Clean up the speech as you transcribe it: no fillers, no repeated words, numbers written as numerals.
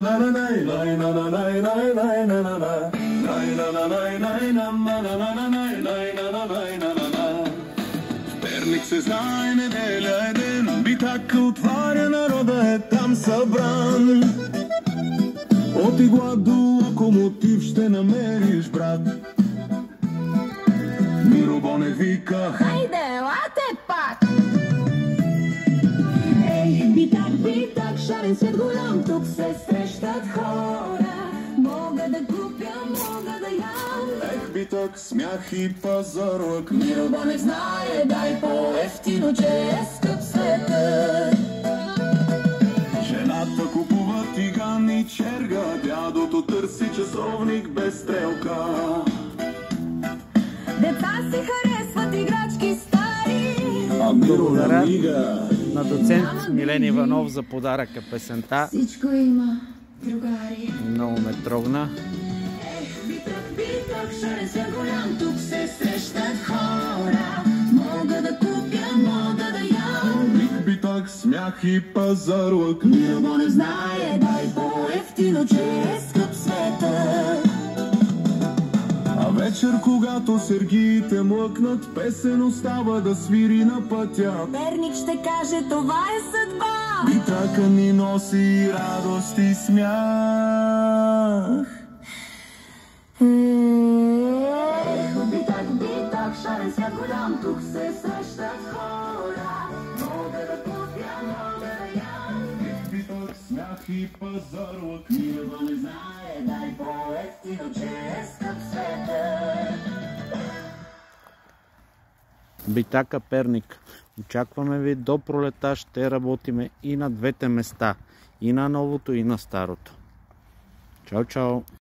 Перник се знае, неделя е ден, Битака отваря, народа е там събран. От игла до локомотив ще намериш, брат. Миро Бонев вика: хайде, елате пак! Ей, битак, шарен свят голям, тук се срещат хора. Мога да купя, мога да ям. Ех, Битак, смях и пазарлък. Миро Бонев знае, дай по-ефтино, че е скъп светът. Жената купува тиган и черга, дядото търси часовник без стрелка. Деца си харесват играчки стари. А Миро Благодаря намига. на доцент Милен Иванов за подаръка песента. Всичко има, другари. Много ме трогна. Битак, шарен свят голям, тук се срещат хора. Мога да купя, мога да ям. Битак, смях и пазарлък. Миро Бонев знае, дай по-ефтино, че е скъп светът. А вечер, когато сергиите млъкнат, песен остава да свири на пътя. Перник ще каже, това е съдба. Битака ни носи радост и смях. Битак, шарен свят голям, тук се срещат хора. Мога да купя, мога да ям. Битак, смях и пазарлък. Миро Бонев знае, дай по-ефтино, че е скъп светът. Битака, Перник. Очакваме ви до пролета. Ще работиме и на двете места. И на новото, и на старото. Чао, чао!